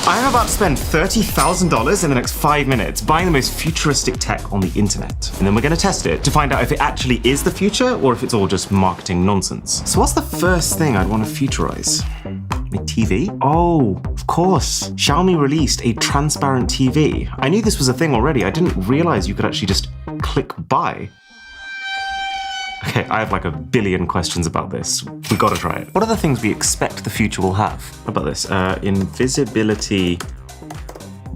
I'm about to spend $30,000 in the next 5 minutes buying the most futuristic tech on the internet. And then we're gonna test it to find out if it actually is the future or if it's all just marketing nonsense. So what's the first thing I'd want to futurize? A TV? Oh, of course. Xiaomi released a transparent TV. I knew this was a thing already. I didn't realize you could actually just click buy. Okay, I have like a billion questions about this. We gotta try it. What are the things we expect the future will have? What about this? Invisibility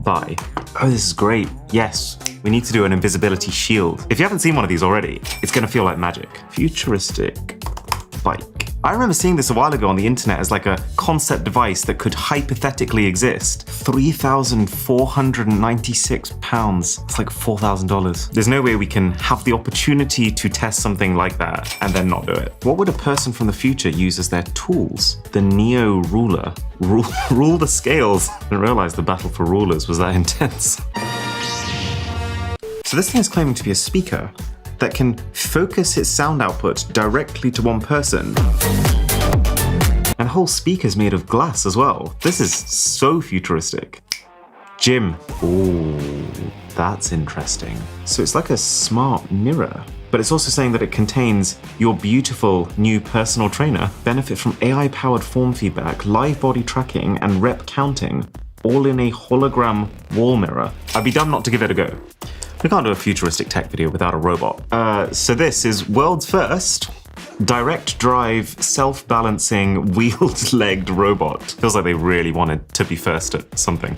buy. Oh, this is great. Yes, we need to do an invisibility shield. If you haven't seen one of these already, it's gonna feel like magic. Futuristic bike. I remember seeing this a while ago on the internet as like a concept device that could hypothetically exist. £3,496. It's like $4,000. There's no way we can have the opportunity to test something like that and then not do it. What would a person from the future use as their tools? The Neo ruler. Rule the scales. I didn't realize the battle for rulers was that intense. So this thing is claiming to be a speaker that can focus its sound output directly to one person. And the whole speaker's made of glass as well. This is so futuristic. Gym. Ooh, that's interesting. So it's like a smart mirror, but it's also saying that it contains your beautiful new personal trainer. Benefit from AI-powered form feedback, live body tracking, and rep counting, all in a hologram wall mirror. I'd be dumb not to give it a go. We can't do a futuristic tech video without a robot. So this is world's first direct drive, self-balancing, wheeled-legged robot. Feels like they really wanted to be first at something.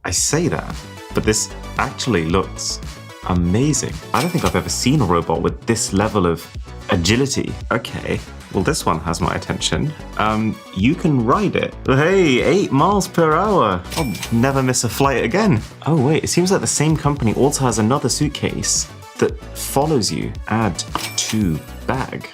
I say that, but this actually looks amazing. I don't think I've ever seen a robot with this level of agility. Okay, well this one has my attention. You can ride it. Hey, 8 miles per hour. I'll never miss a flight again. Oh wait, it seems like the same company also has another suitcase that follows you. Add to bag.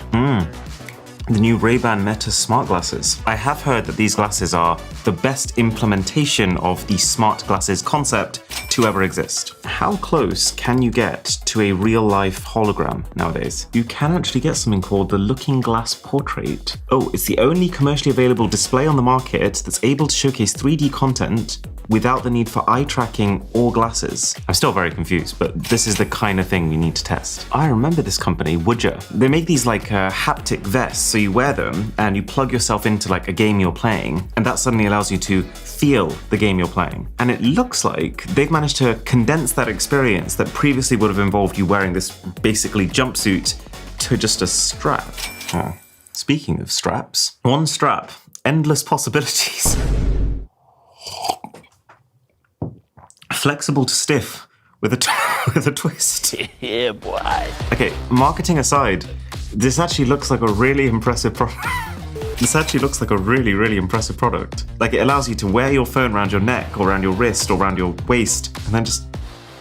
The new Ray-Ban Meta smart glasses. I have heard that these glasses are the best implementation of the smart glasses concept to ever exist. How close can you get to a real-life hologram nowadays? You can actually get something called the Looking Glass Portrait. Oh, it's the only commercially available display on the market that's able to showcase 3D content without the need for eye tracking or glasses. I'm still very confused, but this is the kind of thing we need to test. I remember this company, Woodja. They make these like haptic vests, so you wear them and you plug yourself into like a game you're playing, and that suddenly allows you to feel the game you're playing. And it looks like they've managed to condense that experience that previously would have involved you wearing this basically jumpsuit to just a strap. Oh. Speaking of straps, one strap, endless possibilities. Flexible to stiff with a twist. Yeah, boy. Okay, marketing aside, this actually looks like a really impressive product. This actually looks like a really, really impressive product. Like it allows you to wear your phone around your neck or around your wrist or around your waist and then just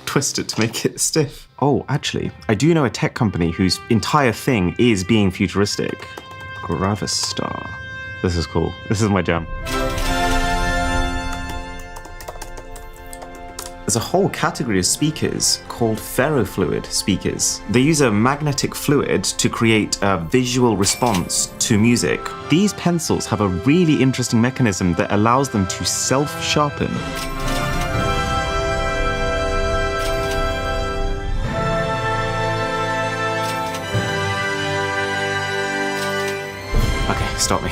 twist it to make it stiff. Oh, actually, I do know a tech company whose entire thing is being futuristic. Gravistar. This is cool. This is my jam. There's a whole category of speakers called ferrofluid speakers. They use a magnetic fluid to create a visual response to music. These pencils have a really interesting mechanism that allows them to self-sharpen. Okay, stop me.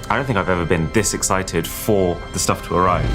I don't think I've ever been this excited for the stuff to arrive.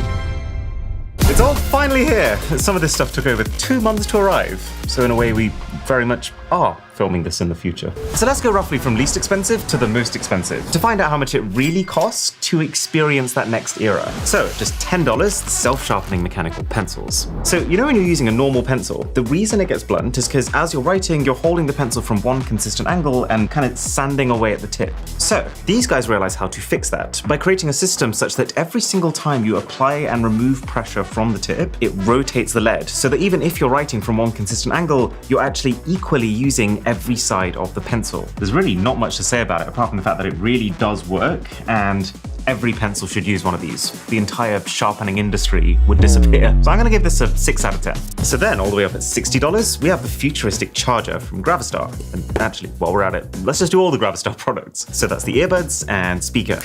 It's all finally here. Some of this stuff took over 2 months to arrive. So in a way, we very much are filming this in the future. So let's go roughly from least expensive to the most expensive to find out how much it really costs to experience that next era. So just $10, self-sharpening mechanical pencils. So you know when you're using a normal pencil, the reason it gets blunt is because as you're writing, you're holding the pencil from one consistent angle and kind of sanding away at the tip. So these guys realize how to fix that by creating a system such that every single time you apply and remove pressure from the tip, it rotates the lead so that even if you're writing from one consistent angle, you're actually equally using every side of the pencil. There's really not much to say about it apart from the fact that it really does work, and every pencil should use one of these. The entire sharpening industry would disappear. So I'm gonna give this a 6 out of 10. So then all the way up at $60, we have the futuristic charger from Gravistar. And actually, while we're at it, let's just do all the Gravistar products. So that's the earbuds and speaker.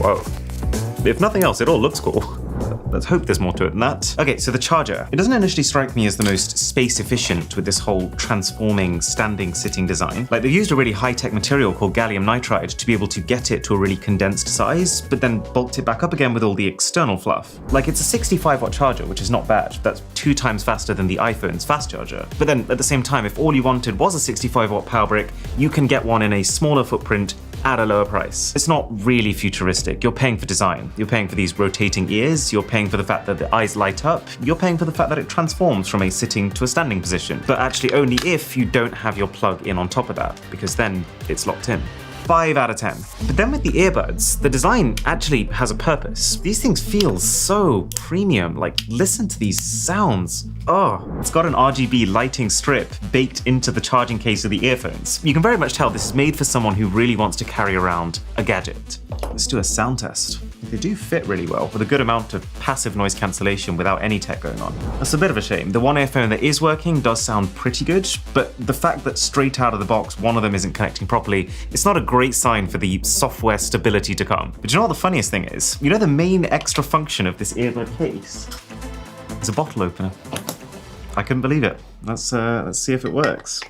Whoa. If nothing else, it all looks cool. let's hope there's more to it than that. Okay, so the charger. It doesn't initially strike me as the most space efficient with this whole transforming standing sitting design. Like, they've used a really high-tech material called gallium nitride to be able to get it to a really condensed size, but then bulked it back up again with all the external fluff. Like, it's a 65-watt charger, which is not bad. That's 2 times faster than the iPhone's fast charger. But then at the same time, if all you wanted was a 65-watt power brick, you can get one in a smaller footprint at a lower price. It's not really futuristic. You're paying for design. You're paying for these rotating ears. You're paying for the fact that the eyes light up. You're paying for the fact that it transforms from a sitting to a standing position. But actually only if you don't have your plug in on top of that, because then it's locked in. 5 out of 10. But then with the earbuds, the design actually has a purpose. These things feel so premium. Like, listen to these sounds. Oh, it's got an RGB lighting strip baked into the charging case of the earphones. You can very much tell this is made for someone who really wants to carry around a gadget. Let's do a sound test. They do fit really well, with a good amount of passive noise cancellation without any tech going on. That's a bit of a shame. The one earphone that is working does sound pretty good, but the fact that straight out of the box one of them isn't connecting properly, it's not a great sign for the software stability to come. But you know what the funniest thing is? You know the main extra function of this earbud case? It's a bottle opener. I couldn't believe it. Let's see if it works.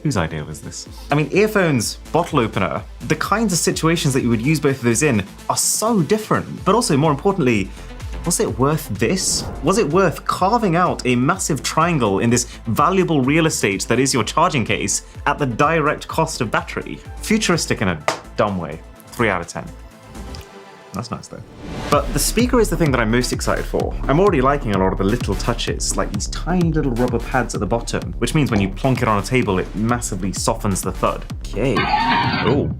Whose idea was this? I mean, earphones, bottle opener, the kinds of situations that you would use both of those in are so different. But also, more importantly, was it worth this? Was it worth carving out a massive triangle in this valuable real estate that is your charging case at the direct cost of battery? Futuristic in a dumb way. 3 out of 10. That's nice though. But the speaker is the thing that I'm most excited for. I'm already liking a lot of the little touches, like these tiny little rubber pads at the bottom, which means when you plonk it on a table, it massively softens the thud. Okay. Oh.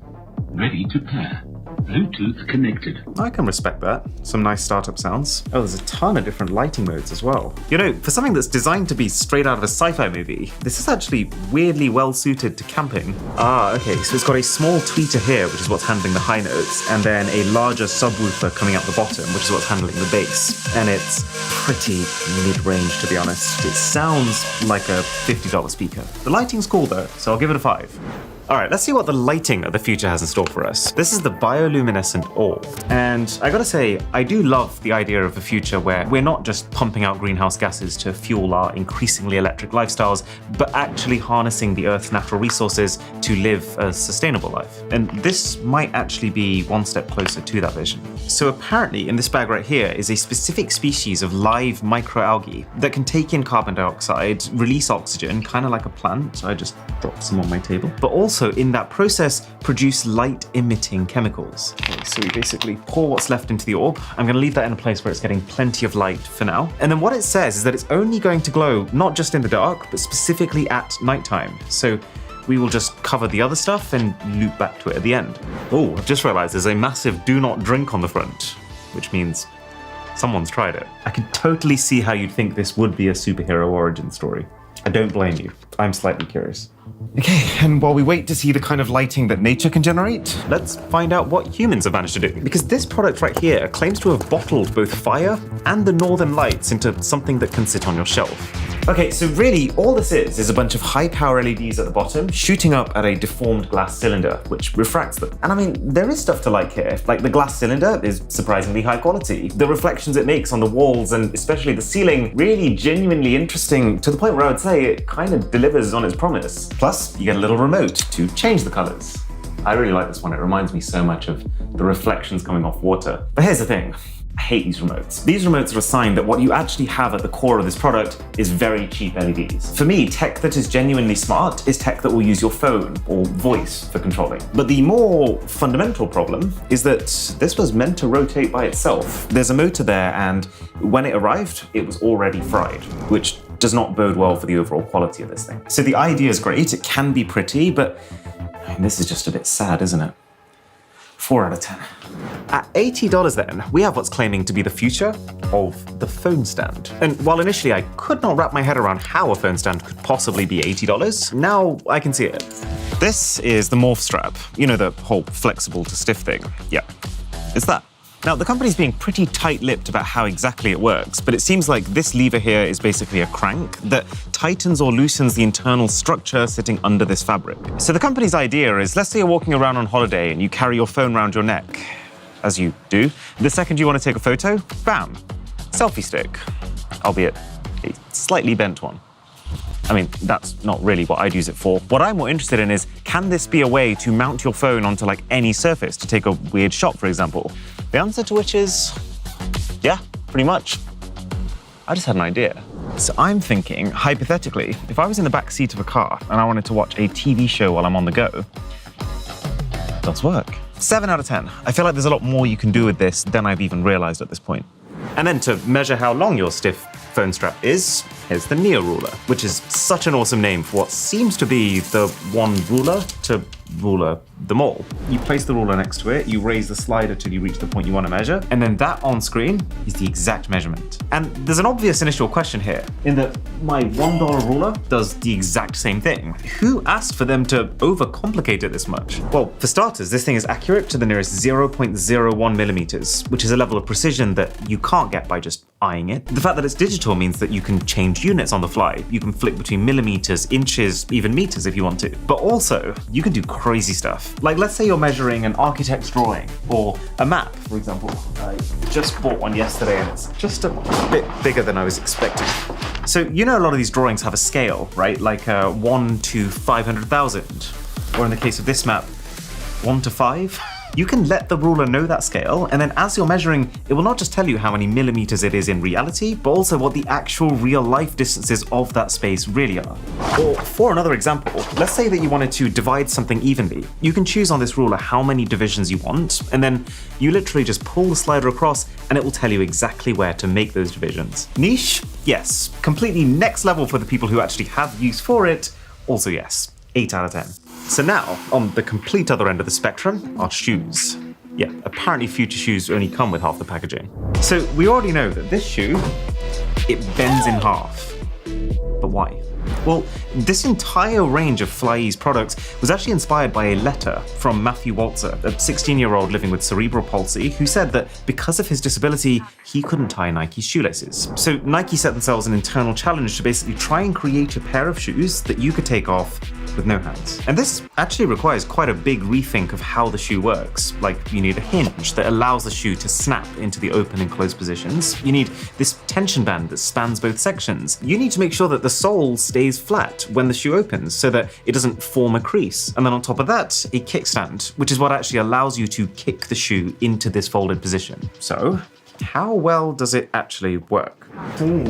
Ready to pair. Bluetooth connected. I can respect that. Some nice startup sounds. Oh, there's a ton of different lighting modes as well. You know, for something that's designed to be straight out of a sci-fi movie, this is actually weirdly well suited to camping. Ah, okay, so it's got a small tweeter here, which is what's handling the high notes, and then a larger subwoofer coming up the bottom, which is what's handling the bass. And it's pretty mid-range, to be honest. It sounds like a $50 speaker. The lighting's cool though, so I'll give it a 5. All right, let's see what the lighting of the future has in store for us. This is the bioluminescent orb. And I gotta say, I do love the idea of a future where we're not just pumping out greenhouse gases to fuel our increasingly electric lifestyles, but actually harnessing the Earth's natural resources to live a sustainable life. And this might actually be one step closer to that vision. So apparently in this bag right here is a specific species of live microalgae that can take in carbon dioxide, release oxygen, kind of like a plant. I just dropped some on my table, but also in that process produce light-emitting chemicals. Okay, so we basically pour what's left into the orb. I'm gonna leave that in a place where it's getting plenty of light for now. And then what it says is that it's only going to glow not just in the dark, but specifically at nighttime. So we will just cover the other stuff and loop back to it at the end. Oh, I've just realized there's a massive do not drink on the front, which means someone's tried it. I can totally see how you'd think this would be a superhero origin story. I don't blame you. I'm slightly curious. Okay, and while we wait to see the kind of lighting that nature can generate, let's find out what humans have managed to do. Because this product right here claims to have bottled both fire and the northern lights into something that can sit on your shelf. Okay, so really all this is a bunch of high power LEDs at the bottom shooting up at a deformed glass cylinder, which refracts them. And I mean, there is stuff to like here. Like the glass cylinder is surprisingly high quality. The reflections it makes on the walls and especially the ceiling, really genuinely interesting to the point where I would say it kind of delivers on its promise. Plus, you get a little remote to change the colors. I really like this one. It reminds me so much of the reflections coming off water. But here's the thing. I hate these remotes. These remotes are a sign that what you actually have at the core of this product is very cheap LEDs. For me, tech that is genuinely smart is tech that will use your phone or voice for controlling. But the more fundamental problem is that this was meant to rotate by itself. There's a motor there, and when it arrived, it was already fried, which does not bode well for the overall quality of this thing. So the idea is great, it can be pretty, but I mean, this is just a bit sad, isn't it? 4 out of 10. At $80 then, we have what's claiming to be the future of the phone stand. And while initially I could not wrap my head around how a phone stand could possibly be $80, now I can see it. This is the morph strap. You know, the whole flexible to stiff thing. Yeah, it's that. Now, the company's being pretty tight-lipped about how exactly it works, but it seems like this lever here is basically a crank that tightens or loosens the internal structure sitting under this fabric. So the company's idea is, let's say you're walking around on holiday and you carry your phone around your neck. as you do. The second you want to take a photo, bam, selfie stick, albeit a slightly bent one. I mean, that's not really what I'd use it for. What I'm more interested in is, can this be a way to mount your phone onto like any surface to take a weird shot, for example? The answer to which is, yeah, pretty much. I just had an idea. So I'm thinking, hypothetically, if I was in the back seat of a car and I wanted to watch a TV show while I'm on the go, it does work. 7 out of 10. I feel like there's a lot more you can do with this than I've even realized at this point. And then to measure how long your stiff phone strap is, here's the Neo Ruler, which is such an awesome name for what seems to be the one ruler to ruler them all. You place the ruler next to it, you raise the slider till you reach the point you want to measure, and then that on screen is the exact measurement. And there's an obvious initial question here, in that my $1 ruler does the exact same thing. Who asked for them to overcomplicate it this much? Well, for starters, this thing is accurate to the nearest 0.01 millimeters, which is a level of precision that you can't get by just eyeing it. The fact that it's digital means that you can change units on the fly. You can flick between millimeters, inches, even meters if you want to. But also, you can do crazy stuff. Like, let's say you're measuring an architect's drawing or a map, for example. I just bought one yesterday and it's just a bit bigger than I was expecting. So, you know, a lot of these drawings have a scale, right? Like 1 to 500,000. Or in the case of this map, 1 to 5. You can let the ruler know that scale, and then as you're measuring, it will not just tell you how many millimeters it is in reality, but also what the actual real-life distances of that space really are. Or for another example, let's say that you wanted to divide something evenly. You can choose on this ruler how many divisions you want, and then you literally just pull the slider across, and it will tell you exactly where to make those divisions. Niche? Yes. Completely next level for the people who actually have use for it? Also yes. 8 out of 10. So now, on the complete other end of the spectrum, are shoes. Yeah, apparently Future shoes only come with half the packaging. So we already know that this shoe, it bends in half. But why? Well, this entire range of Fly's products was actually inspired by a letter from Matthew Walzer, a 16-year-old living with cerebral palsy, who said that because of his disability, he couldn't tie Nike's shoelaces. So Nike set themselves an internal challenge to basically try and create a pair of shoes that you could take off with no hands. And this actually requires quite a big rethink of how the shoe works. Like, you need a hinge that allows the shoe to snap into the open and closed positions. You need this tension band that spans both sections. You need to make sure that the sole stays flat when the shoe opens so that it doesn't form a crease. And then on top of that, a kickstand, which is what actually allows you to kick the shoe into this folded position. So, how well does it actually work? Ooh,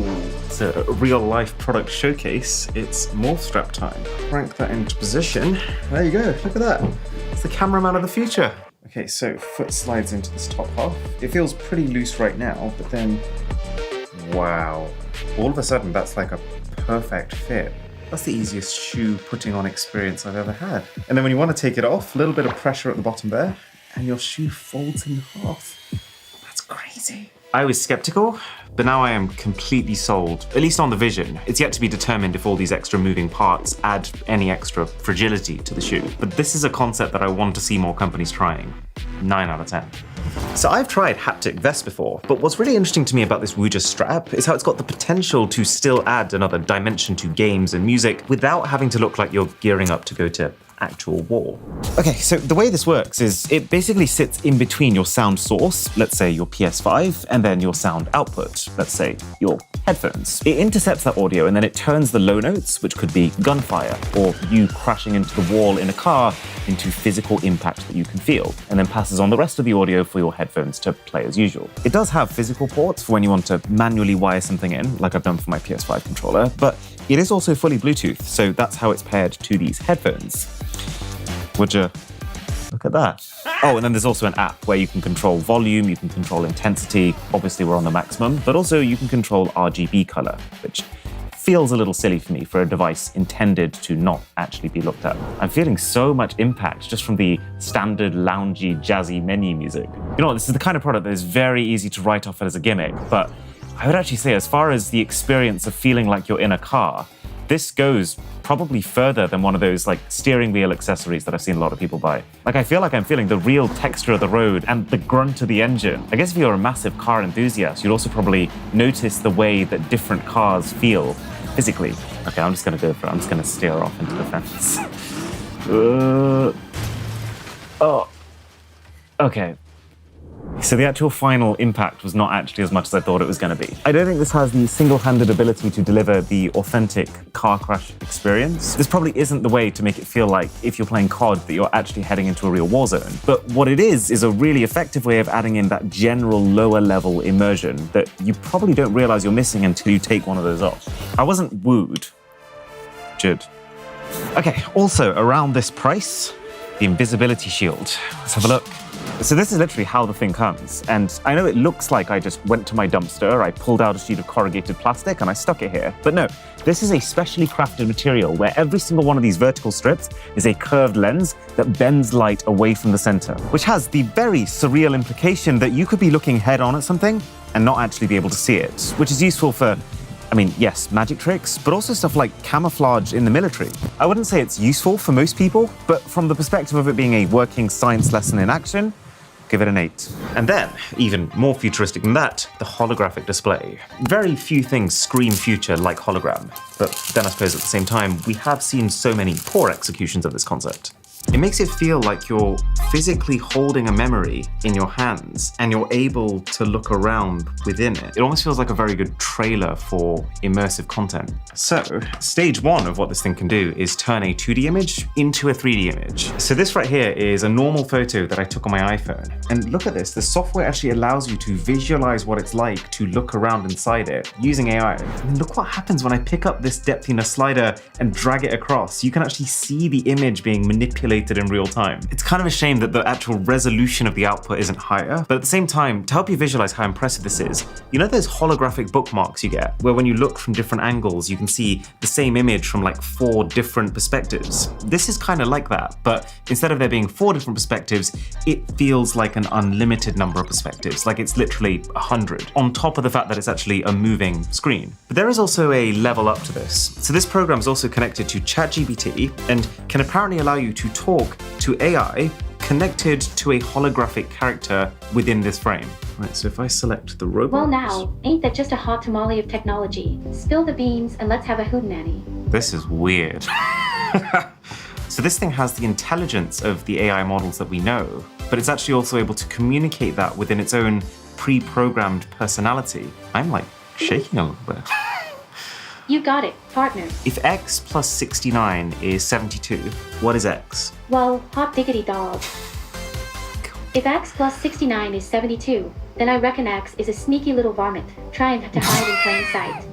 it's a real-life product showcase. It's morph strap time. Crank that into position. There you go, look at that. It's the cameraman of the future. Okay, so foot slides into this top half. It feels pretty loose right now, but then, wow. All of a sudden, that's like a perfect fit. That's the easiest shoe putting on experience I've ever had. And then when you want to take it off, a little bit of pressure at the bottom there, and your shoe folds in half. That's crazy. I was skeptical, but now I am completely sold, at least on the vision. It's yet to be determined if all these extra moving parts add any extra fragility to the shoe. But this is a concept that I want to see more companies trying. 9 out of 10. So I've tried haptic vests before, but what's really interesting to me about this Wooja strap is how it's got the potential to still add another dimension to games and music without having to look like you're gearing up to go to actual war. Okay, so the way this works is it basically sits in between your sound source, let's say your PS5, and then your sound output, let's say your headphones. It intercepts that audio and then it turns the low notes, which could be gunfire or you crashing into the wall in a car, into physical impact that you can feel, and then passes on the rest of the audio for your headphones to play as usual. It does have physical ports for when you want to manually wire something in, like I've done for my PS5 controller, but it is also fully Bluetooth, so that's how it's paired to these headphones. Would you look at that? Oh, and then there's also an app where you can control volume, you can control intensity. Obviously, we're on the maximum, but also you can control RGB color, which feels a little silly for me for a device intended to not actually be looked at. I'm feeling so much impact just from the standard loungy, jazzy menu music. You know what, this is the kind of product that is very easy to write off as a gimmick, but I would actually say as far as the experience of feeling like you're in a car, this goes probably further than one of those like steering wheel accessories that I've seen a lot of people buy. Like I feel like I'm feeling the real texture of the road and the grunt of the engine. I guess if you're a massive car enthusiast, you'd also probably notice the way that different cars feel physically. Okay, I'm just gonna go for it. I'm just gonna steer off into the fence. Oh. Okay. So the actual final impact was not actually as much as I thought it was going to be. I don't think this has the single-handed ability to deliver the authentic car crash experience. This probably isn't the way to make it feel like, if you're playing COD, that you're actually heading into a real war zone. But what it is a really effective way of adding in that general lower-level immersion that you probably don't realize you're missing until you take one of those off. I wasn't wooed. Jud. Okay, also around this price, the invisibility shield. Let's have a look. So this is literally how the thing comes. And I know it looks like I just went to my dumpster, I pulled out a sheet of corrugated plastic and I stuck it here. But no, this is a specially crafted material where every single one of these vertical strips is a curved lens that bends light away from the center, which has the very surreal implication that you could be looking head on at something and not actually be able to see it, which is useful for, I mean, yes, magic tricks, but also stuff like camouflage in the military. I wouldn't say it's useful for most people, but from the perspective of it being a working science lesson in action, give it an 8. And then, even more futuristic than that, the holographic display. Very few things scream future like hologram, but then I suppose at the same time, we have seen so many poor executions of this concept. It makes it feel like you're physically holding a memory in your hands and you're able to look around within it. It almost feels like a very good trailer for immersive content. So, stage 1 of what this thing can do is turn a 2D image into a 3D image. So this right here is a normal photo that I took on my iPhone. And look at this, the software actually allows you to visualize what it's like to look around inside it using AI. And look what happens when I pick up this depthiness slider and drag it across. You can actually see the image being manipulated in real time. It's kind of a shame that the actual resolution of the output isn't higher, but at the same time, to help you visualize how impressive this is, you know those holographic bookmarks you get, where when you look from different angles, you can see the same image from like 4 different perspectives? This is kind of like that, but instead of there being 4 different perspectives, it feels like an unlimited number of perspectives, like it's literally 100, on top of the fact that it's actually a moving screen. But there is also a level up to this. So this program is also connected to ChatGPT and can apparently allow you to talk to AI connected to a holographic character within this frame. Right, so if I select the robot... Well now, ain't that just a hot tamale of technology? Spill the beans and let's have a hootenanny. This is weird. So this thing has the intelligence of the AI models that we know, but it's actually also able to communicate that within its own pre-programmed personality. I'm like shaking a little bit. You got it, partner. If x plus 69 is 72, what is x? Well, hot diggity dog. If x plus 69 is 72, then I reckon x is a sneaky little varmint, trying to hide in plain sight.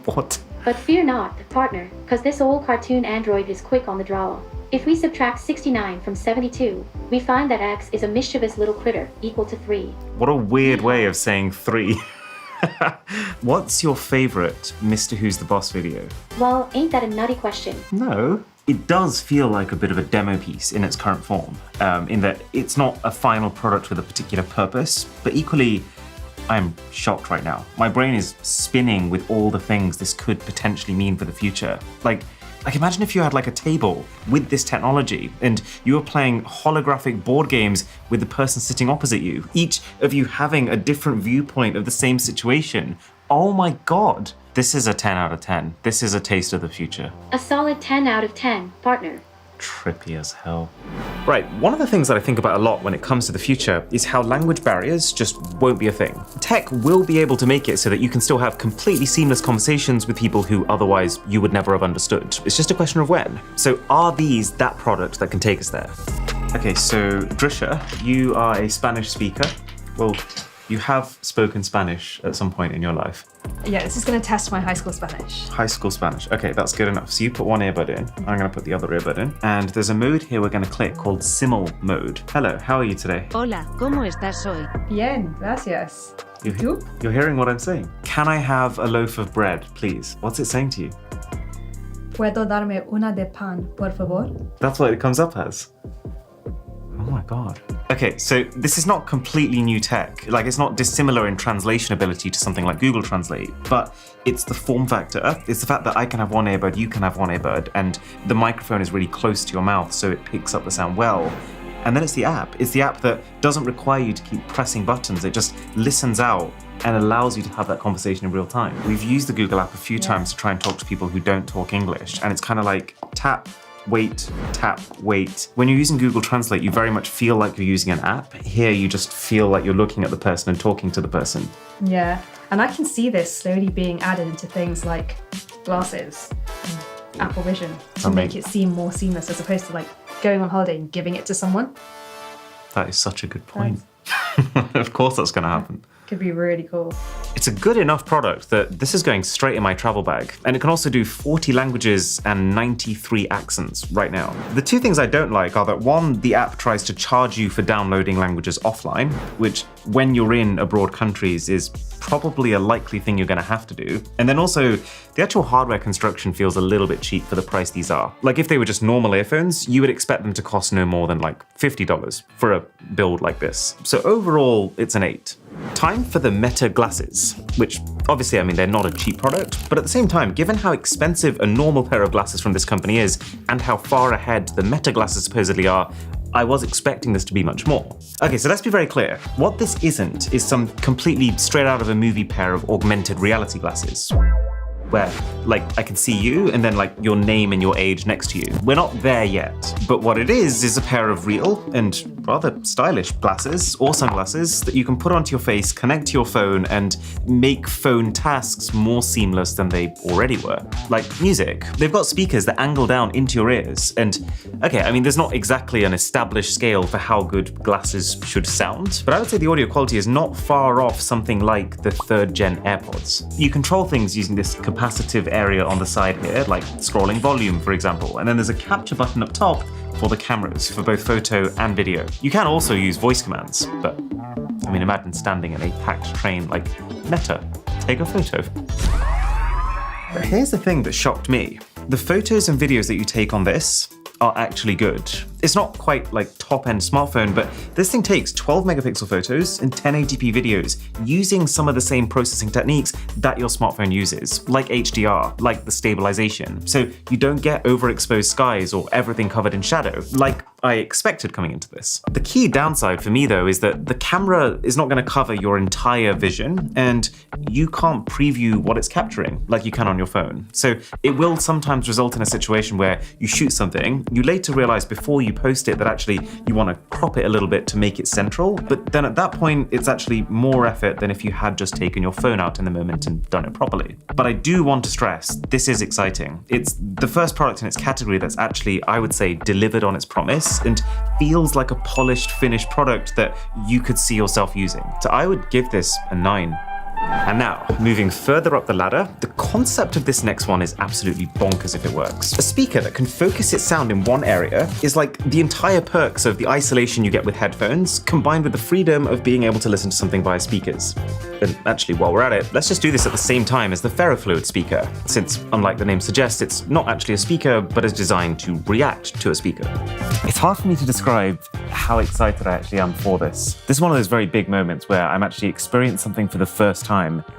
What? But fear not, partner, cause this old cartoon android is quick on the draw. If we subtract 69 from 72, we find that x is a mischievous little critter, equal to 3. What a weird way of saying 3. What's your favorite Mr. Who's the Boss video? Well, ain't that a nutty question? No. It does feel like a bit of a demo piece in its current form, in that it's not a final product with a particular purpose, but equally, I'm shocked right now. My brain is spinning with all the things this could potentially mean for the future. Like imagine if you had like a table with this technology and you were playing holographic board games with the person sitting opposite you, each of you having a different viewpoint of the same situation. Oh my God. This is a 10 out of 10. This is a taste of the future. A solid 10 out of 10, partner. Trippy as hell. Right, one of the things that I think about a lot when it comes to the future is how language barriers just won't be a thing. Tech will be able to make it so that you can still have completely seamless conversations with people who otherwise you would never have understood. It's just a question of when. So are these that product that can take us there? Okay, so Drisha, you are a Spanish speaker. Well, you have spoken Spanish at some point in your life. Yeah, this is going to test my high school Spanish. High school Spanish. Okay, that's good enough. So you put one earbud in. I'm going to put the other earbud in. And there's a mode here we're going to click called Simul mode. Hello, how are you today? Hola, ¿cómo estás hoy? Bien, gracias. You're hearing what I'm saying. Can I have a loaf of bread, please? What's it saying to you? ¿Puedo darme una de pan, por favor? That's what it comes up as. Oh my God. Okay, so this is not completely new tech. Like, it's not dissimilar in translation ability to something like Google Translate, but it's the form factor. It's the fact that I can have one earbud, you can have one earbud, and the microphone is really close to your mouth, so it picks up the sound well. And then it's the app. It's the app that doesn't require you to keep pressing buttons. It just listens out and allows you to have that conversation in real time. We've used the Google app a few times to try and talk to people who don't talk English, and it's kind of like tap, wait, tap, wait. When you're using Google Translate, you very much feel like you're using an app. Here, you just feel like you're looking at the person and talking to the person. Yeah, and I can see this slowly being added into things like glasses, and Apple Vision, to make it seem more seamless as opposed to like going on holiday and giving it to someone. That is such a good point. Of course that's going to happen. Could be really cool. It's a good enough product that this is going straight in my travel bag. And it can also do 40 languages and 93 accents right now. The two things I don't like are that one, the app tries to charge you for downloading languages offline, which when you're in abroad countries is probably a likely thing you're going to have to do. And then also, the actual hardware construction feels a little bit cheap for the price these are. Like if they were just normal earphones, you would expect them to cost no more than like $50 for a build like this. So overall, it's an 8. Time for the Meta glasses, which obviously, I mean, they're not a cheap product, but at the same time, given how expensive a normal pair of glasses from this company is and how far ahead the Meta glasses supposedly are, I was expecting this to be much more. Okay, so let's be very clear. What this isn't is some completely straight out of a movie pair of augmented reality glasses, where like I can see you and then like your name and your age next to you. We're not there yet, but what it is a pair of real and rather stylish glasses or sunglasses that you can put onto your face, connect to your phone, and make phone tasks more seamless than they already were. Like music. They've got speakers that angle down into your ears, and okay, I mean, there's not exactly an established scale for how good glasses should sound, but I would say the audio quality is not far off something like the 3rd gen AirPods. You control things using this capacitive area on the side here, like scrolling volume, for example, and then there's a capture button up top for the cameras, for both photo and video. You can also use voice commands, but I mean, imagine standing in a packed train like, Meta, take a photo. But here's the thing that shocked me. The photos and videos that you take on this are actually good. It's not quite like top-end smartphone, but this thing takes 12 megapixel photos and 1080p videos using some of the same processing techniques that your smartphone uses, like HDR, like the stabilization. So you don't get overexposed skies or everything covered in shadow, like I expected coming into this. The key downside for me though is that the camera is not going to cover your entire vision, and you can't preview what it's capturing like you can on your phone. So it will sometimes result in a situation where you shoot something, you later realize before you post it that actually you want to crop it a little bit to make it central, but then at that point it's actually more effort than if you had just taken your phone out in the moment and done it properly. But I do want to stress, this is exciting. It's the first product in its category that's actually, I would say, delivered on its promise and feels like a polished, finished product that you could see yourself using. So I would give this a 9. And now, moving further up the ladder, the concept of this next one is absolutely bonkers if it works. A speaker that can focus its sound in one area is like the entire perks of the isolation you get with headphones, combined with the freedom of being able to listen to something via speakers. And actually, while we're at it, let's just do this at the same time as the ferrofluid speaker, since unlike the name suggests, it's not actually a speaker, but is designed to react to a speaker. It's hard for me to describe how excited I actually am for this. This is one of those very big moments where I'm actually experiencing something for the first time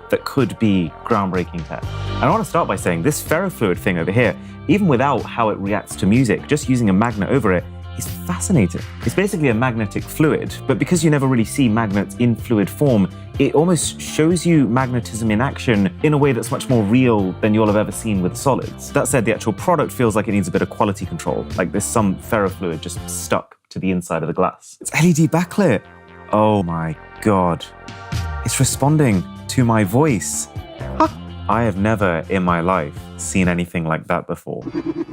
that could be groundbreaking tech. And I want to start by saying this ferrofluid thing over here, even without how it reacts to music, just using a magnet over it, is fascinating. It's basically a magnetic fluid, but because you never really see magnets in fluid form, it almost shows you magnetism in action in a way that's much more real than you'll have ever seen with solids. That said, the actual product feels like it needs a bit of quality control, like there's some ferrofluid just stuck to the inside of the glass. It's LED backlit. Oh my God. It's responding to my voice. I have never in my life seen anything like that before.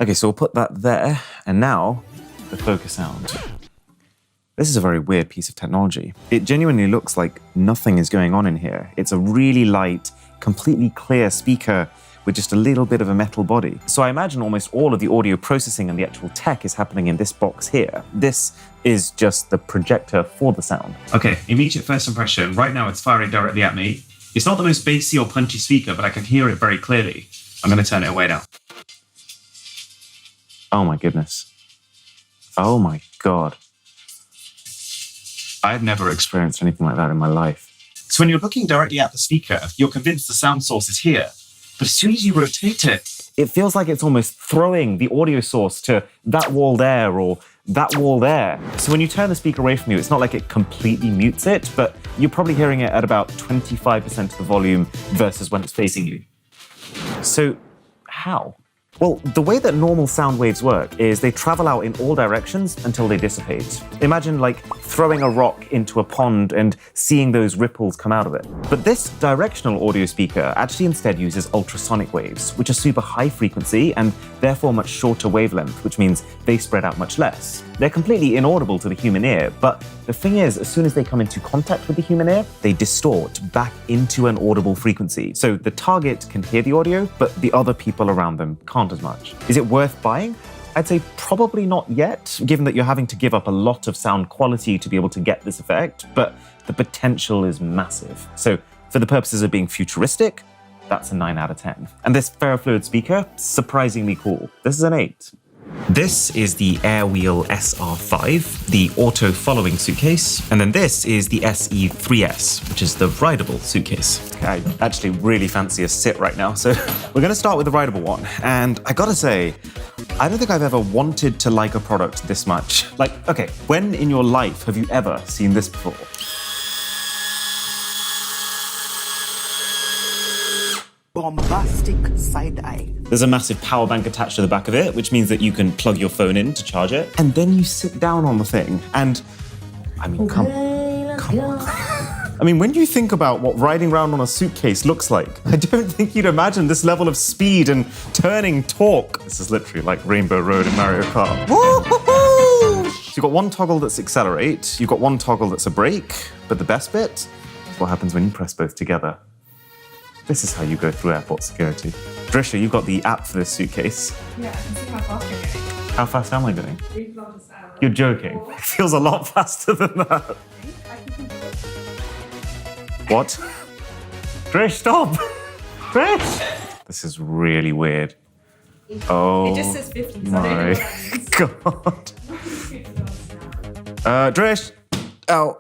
Okay, so we'll put that there, and now the focus sound. This is a very weird piece of technology. It genuinely looks like nothing is going on in here. It's a really light, completely clear speaker with just a little bit of a metal body. So I imagine almost all of the audio processing and the actual tech is happening in this box here. This is just the projector for the sound. Okay, immediate first impression. Right now it's firing directly at me. It's not the most bassy or punchy speaker, but I can hear it very clearly. I'm gonna turn it away now. Oh my goodness. Oh my God. I've never experienced anything like that in my life. So when you're looking directly at the speaker, you're convinced the sound source is here. But as soon as you rotate it, it feels like it's almost throwing the audio source to that wall there or that wall there. So when you turn the speaker away from you, it's not like it completely mutes it, but you're probably hearing it at about 25% of the volume versus when it's facing you. So how? Well, the way that normal sound waves work is they travel out in all directions until they dissipate. Imagine like throwing a rock into a pond and seeing those ripples come out of it. But this directional audio speaker actually instead uses ultrasonic waves, which are super high frequency and therefore much shorter wavelength, which means they spread out much less. They're completely inaudible to the human ear, but the thing is, as soon as they come into contact with the human ear, they distort back into an audible frequency. So the target can hear the audio, but the other people around them can't as much. Is it worth buying? I'd say probably not yet, given that you're having to give up a lot of sound quality to be able to get this effect, but the potential is massive. So for the purposes of being futuristic, that's a 9 out of 10. And this ferrofluid speaker, surprisingly cool. This is an 8. This is the Airwheel SR5, the auto-following suitcase, and then this is the SE3S, which is the rideable suitcase. I actually really fancy a sit right now, so we're going to start with the rideable one. And I gotta say, I don't think I've ever wanted to like a product this much. Like, okay, when in your life have you ever seen this before? Bombastic side eye. There's a massive power bank attached to the back of it, which means that you can plug your phone in to charge it. And then you sit down on the thing and, I mean, come on. I mean, when you think about what riding around on a suitcase looks like, I don't think you'd imagine this level of speed and turning torque. This is literally like Rainbow Road in Mario Kart. Woo-hoo-hoo! So you've got one toggle that's accelerate, you've got one toggle that's a brake, but the best bit is what happens when you press both together. This is how you go through airport security. Drisha, you've got the app for this suitcase. Yeah, I can see how fast you're going. How fast am I going? 3 kilometers an hour. You're joking. It feels a lot faster than that. What? Drish, stop! Drish! This is really weird. Oh, It just says 50, so I don't know my what that means. God. Drish! Ow.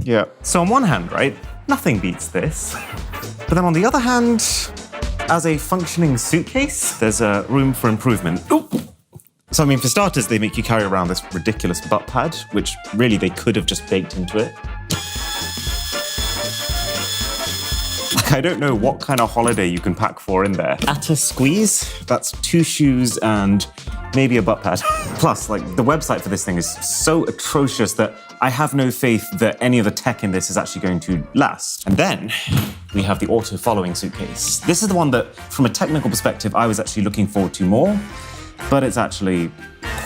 Yeah. So on one hand, right, nothing beats this. But then on the other hand, as a functioning suitcase, there's room for improvement. Oop. So I mean, for starters, they make you carry around this ridiculous butt pad, which really they could have just baked into it. Like, I don't know what kind of holiday you can pack 4 in there. At a squeeze, that's 2 shoes and maybe a butt pad. Plus, like, the website for this thing is so atrocious that I have no faith that any of the tech in this is actually going to last. And then we have the auto-following suitcase. This is the one that, from a technical perspective, I was actually looking forward to more, but it's actually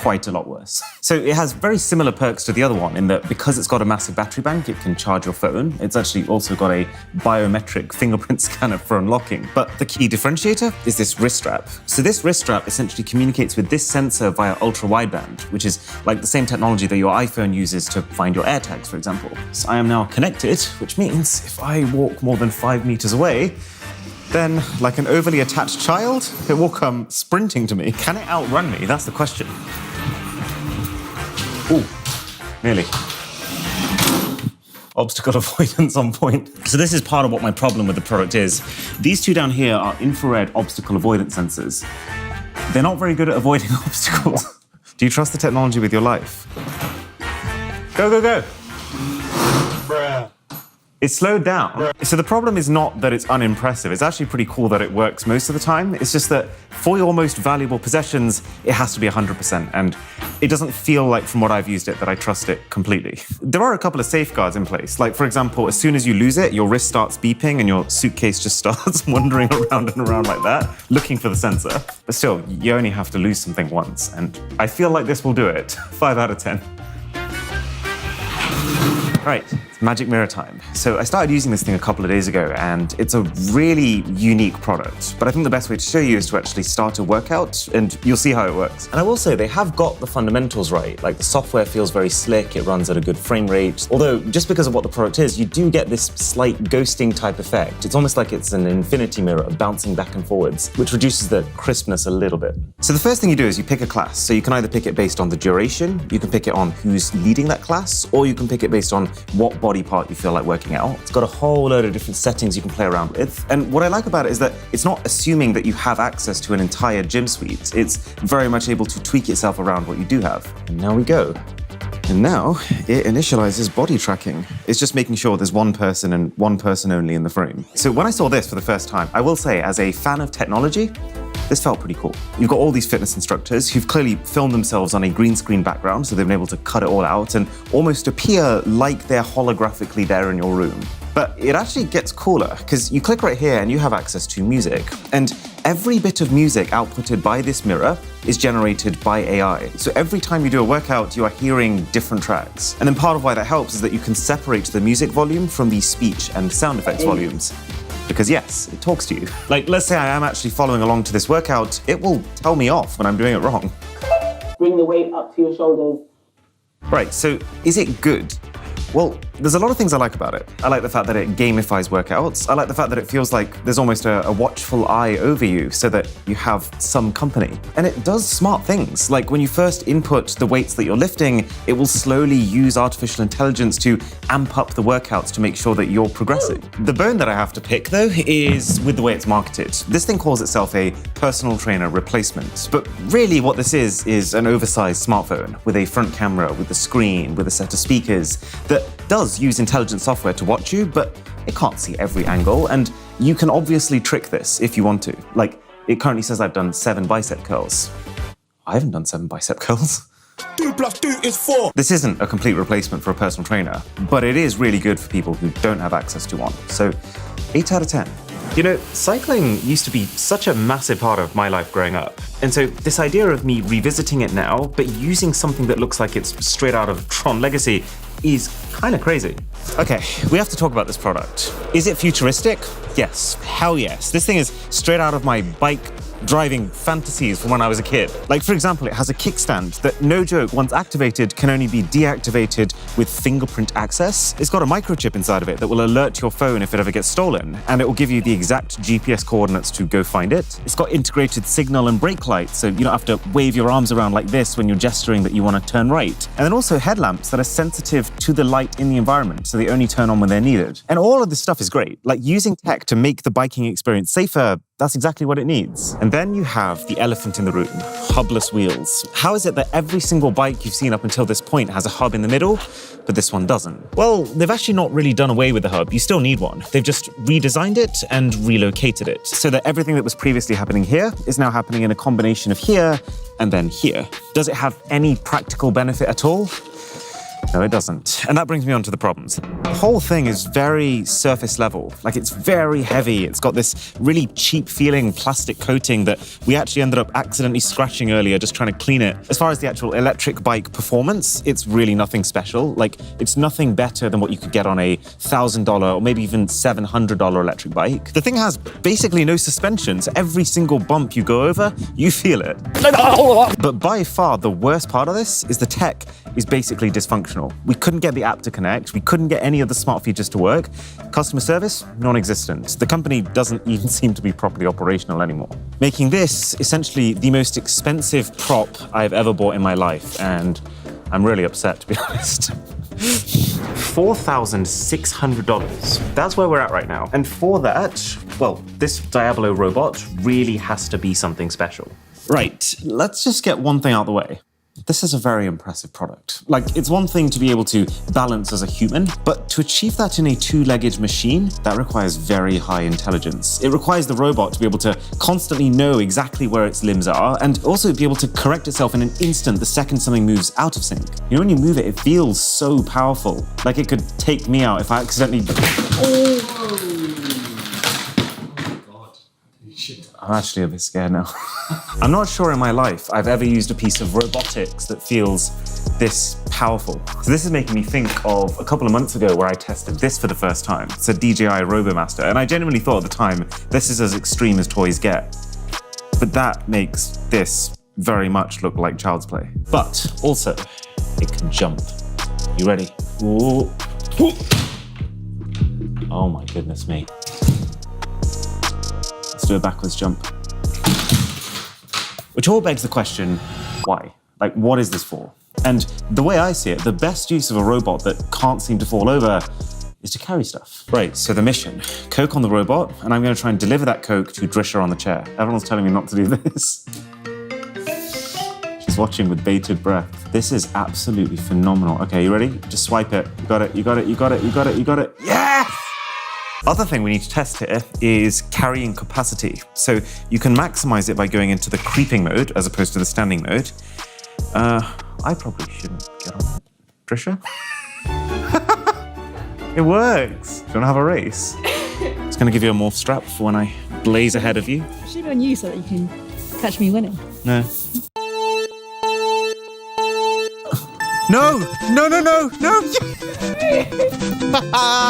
quite a lot worse. So it has very similar perks to the other one in that because it's got a massive battery bank, it can charge your phone. It's actually also got a biometric fingerprint scanner for unlocking. But the key differentiator is this wrist strap. So this wrist strap essentially communicates with this sensor via ultra-wideband, which is like the same technology that your iPhone uses to find your AirTags, for example. So I am now connected, which means if I walk more than 5 meters away, then, like an overly attached child, it will come sprinting to me. Can it outrun me? That's the question. Ooh, nearly. Obstacle avoidance on point. So this is part of what my problem with the product is. These two down here are infrared obstacle avoidance sensors. They're not very good at avoiding obstacles. Do you trust the technology with your life? Go, go, go. Bruh. It's slowed down. So the problem is not that it's unimpressive. It's actually pretty cool that it works most of the time. It's just that for your most valuable possessions, it has to be 100%. And it doesn't feel like, from what I've used it, that I trust it completely. There are a couple of safeguards in place. Like, for example, as soon as you lose it, your wrist starts beeping and your suitcase just starts wandering around and around like that, looking for the sensor. But still, you only have to lose something once. And I feel like this will do it. 5 out of 10. Right, it's magic mirror time. So I started using this thing a couple of days ago, and it's a really unique product. But I think the best way to show you is to actually start a workout, and you'll see how it works. And I will say, they have got the fundamentals right. Like, the software feels very slick, it runs at a good frame rate. Although, just because of what the product is, you do get this slight ghosting type effect. It's almost like it's an infinity mirror bouncing back and forwards, which reduces the crispness a little bit. So the first thing you do is you pick a class. So you can either pick it based on the duration, you can pick it on who's leading that class, or you can pick it based on what body part you feel like working out. It's got a whole load of different settings you can play around with. And what I like about it is that it's not assuming that you have access to an entire gym suite. It's very much able to tweak itself around what you do have. And now we go. And now it initializes body tracking. It's just making sure there's one person and one person only in the frame. So when I saw this for the first time, I will say, as a fan of technology, This felt pretty cool. You've got all these fitness instructors who've clearly filmed themselves on a green screen background, so they've been able to cut it all out and almost appear like they're holographically there in your room. But it actually gets cooler, because you click right here and you have access to music. And every bit of music outputted by this mirror is generated by AI. So every time you do a workout, you are hearing different tracks. And then part of why that helps is that you can separate the music volume from the speech and sound effects volumes. Because yes, it talks to you. Like, let's say I am actually following along to this workout, it will tell me off when I'm doing it wrong. Bring the weight up to your shoulders. Right, so is it good? Well, there's a lot of things I like about it. I like the fact that it gamifies workouts. I like the fact that it feels like there's almost a watchful eye over you so that you have some company. And it does smart things. Like when you first input the weights that you're lifting, it will slowly use artificial intelligence to amp up the workouts to make sure that you're progressing. The bone that I have to pick, though, is with the way it's marketed. This thing calls itself a personal trainer replacement. But really what this is an oversized smartphone with a front camera, with a screen, with a set of speakers that does use intelligent software to watch you, but it can't see every angle, and you can obviously trick this if you want to. Like, it currently says I've done 7 bicep curls. I haven't done 7 bicep curls. 2 + 2 is 4. This isn't a complete replacement for a personal trainer, but it is really good for people who don't have access to one. So, 8 out of 10. You know, cycling used to be such a massive part of my life growing up. And so this idea of me revisiting it now, but using something that looks like it's straight out of Tron Legacy is kind of crazy. Okay, we have to talk about this product. Is it futuristic? Yes, hell yes. This thing is straight out of my bike driving fantasies from when I was a kid. Like, for example, it has a kickstand that, no joke, once activated can only be deactivated with fingerprint access. It's got a microchip inside of it that will alert your phone if it ever gets stolen, and it will give you the exact GPS coordinates to go find it. It's got integrated signal and brake lights, so you don't have to wave your arms around like this when you're gesturing that you want to turn right. And then also headlamps that are sensitive to the light in the environment, so they only turn on when they're needed. And all of this stuff is great. Like, using tech to make the biking experience safer, that's exactly what it needs. And then you have the elephant in the room, hubless wheels. How is it that every single bike you've seen up until this point has a hub in the middle, but this one doesn't? Well, they've actually not really done away with the hub. You still need one. They've just redesigned it and relocated it so that everything that was previously happening here is now happening in a combination of here and then here. Does it have any practical benefit at all? No, it doesn't. And that brings me on to the problems. The whole thing is very surface level. Like, it's very heavy. It's got this really cheap feeling plastic coating that we actually ended up accidentally scratching earlier just trying to clean it. As far as the actual electric bike performance, it's really nothing special. Like, it's nothing better than what you could get on a $1,000 or maybe even $700 electric bike. The thing has basically no suspension, so every single bump you go over, you feel it. But by far, the worst part of this is the tech is basically dysfunctional. We couldn't get the app to connect. We couldn't get any of the smart features to work. Customer service, non-existent. The company doesn't even seem to be properly operational anymore. Making this essentially the most expensive prop I've ever bought in my life, and I'm really upset, to be honest. $4,600. That's where we're at right now. And for that, well, this Diablo robot really has to be something special. Right, let's just get one thing out of the way. This is a very impressive product. Like, it's one thing to be able to balance as a human, but to achieve that in a 2-legged machine, that requires very high intelligence. It requires the robot to be able to constantly know exactly where its limbs are, and also be able to correct itself in an instant the second something moves out of sync. You know, when you move it, it feels so powerful. Like, it could take me out if I accidentally... I'm actually a bit scared now. I'm not sure in my life I've ever used a piece of robotics that feels this powerful. So this is making me think of a couple of months ago where I tested this for the first time. It's a DJI RoboMaster, and I genuinely thought at the time, this is as extreme as toys get. But that makes this very much look like child's play. But also, it can jump. You ready? Ooh. Oh my goodness me. Let's do a backwards jump. Which all begs the question, why? Like, what is this for? And the way I see it, the best use of a robot that can't seem to fall over is to carry stuff. Right, so the mission. Coke on the robot, and I'm going to try and deliver that Coke to Drisha on the chair. Everyone's telling me not to do this. She's watching with bated breath. This is absolutely phenomenal. Okay, you ready? Just swipe it. You got it, you got it, you got it, you got it, you got it. Yes! Other thing we need to test here is carrying capacity. So you can maximize it by going into the creeping mode as opposed to the standing mode. I probably shouldn't get on it. Trisha? It works. Do you want to have a race? It's going to give you a morph strap for when I blaze ahead of you. It should be on you so that you can catch me winning. No. No! No, no, no, no!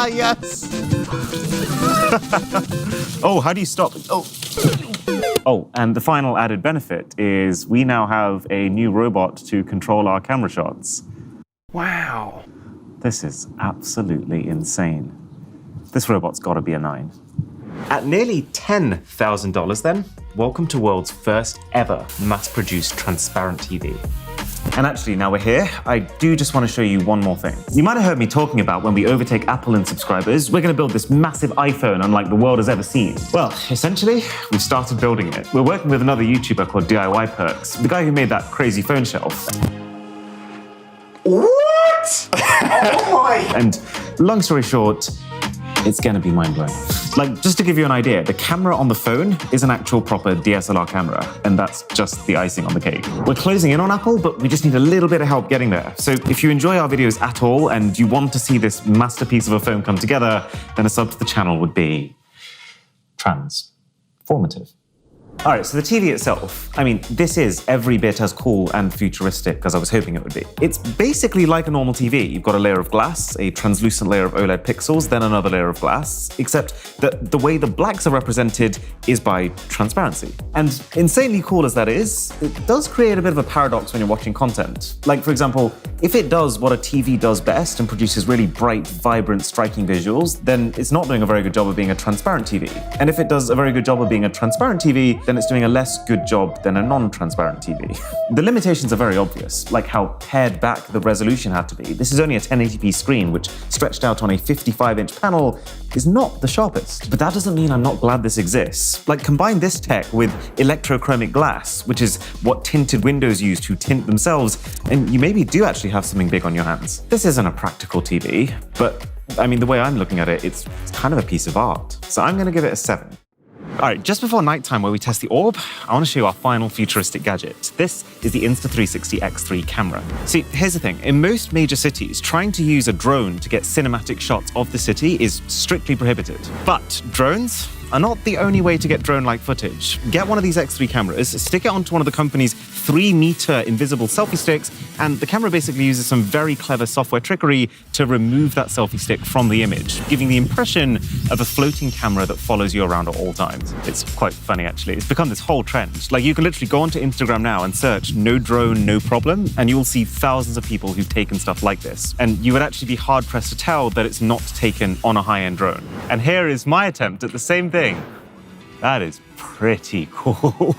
Yes! Oh, how do you stop? Oh, and the final added benefit is we now have a new robot to control our camera shots. Wow. This is absolutely insane. This robot's got to be a 9. At nearly $10,000 then, welcome to world's first ever mass-produced transparent TV. And actually, now we're here, I do just want to show you one more thing. You might have heard me talking about when we overtake Apple in subscribers, we're going to build this massive iPhone unlike the world has ever seen. Well, essentially, we've started building it. We're working with another YouTuber called DIY Perks, the guy who made that crazy phone shelf. What? Oh my! And long story short, it's gonna be mind-blowing. Like, just to give you an idea, the camera on the phone is an actual proper DSLR camera, and that's just the icing on the cake. We're closing in on Apple, but we just need a little bit of help getting there. So if you enjoy our videos at all, and you want to see this masterpiece of a phone come together, then a sub to the channel would be transformative. All right, so the TV itself, I mean, this is every bit as cool and futuristic as I was hoping it would be. It's basically like a normal TV. You've got a layer of glass, a translucent layer of OLED pixels, then another layer of glass, except that the way the blacks are represented is by transparency. And insanely cool as that is, it does create a bit of a paradox when you're watching content. Like, for example, if it does what a TV does best and produces really bright, vibrant, striking visuals, then it's not doing a very good job of being a transparent TV. And if it does a very good job of being a transparent TV, then it's doing a less good job than a non-transparent TV. The limitations are very obvious, like how pared back the resolution had to be. This is only a 1080p screen, which stretched out on a 55-inch panel is not the sharpest. But that doesn't mean I'm not glad this exists. Like, combine this tech with electrochromic glass, which is what tinted windows use to tint themselves, and you maybe do actually have something big on your hands. This isn't a practical TV, but I mean, the way I'm looking at it, it's kind of a piece of art. So I'm gonna give it a 7. All right, just before nighttime where we test the orb, I want to show you our final futuristic gadget. This is the Insta360 X3 camera. See, here's the thing. In most major cities, trying to use a drone to get cinematic shots of the city is strictly prohibited. But drones are not the only way to get drone-like footage. Get one of these X3 cameras, stick it onto one of the company's 3-meter invisible selfie sticks, and the camera basically uses some very clever software trickery to remove that selfie stick from the image, giving the impression of a floating camera that follows you around at all times. It's quite funny, actually. It's become this whole trend. Like, you can literally go onto Instagram now and search "no drone, no problem," and you will see thousands of people who've taken stuff like this. And you would actually be hard-pressed to tell that it's not taken on a high-end drone. And here is my attempt at the same thing. That is pretty cool.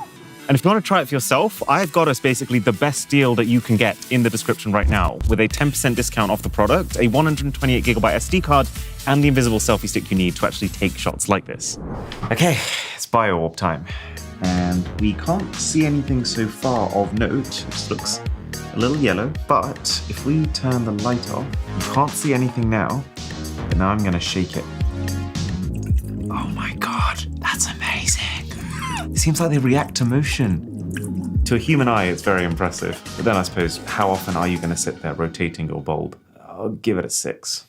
And if you want to try it for yourself, I've got us basically the best deal that you can get in the description right now, with a 10% discount off the product, a 128GB SD card, and the invisible selfie stick you need to actually take shots like this. Okay, it's bio-orb time. And we can't see anything so far of note. It just looks a little yellow, but if we turn the light off, you can't see anything now, but now I'm gonna shake it. Oh my God, that's amazing. It seems like they react to motion. To a human eye, it's very impressive. But then I suppose, how often are you going to sit there rotating your bulb? I'll give it a 6.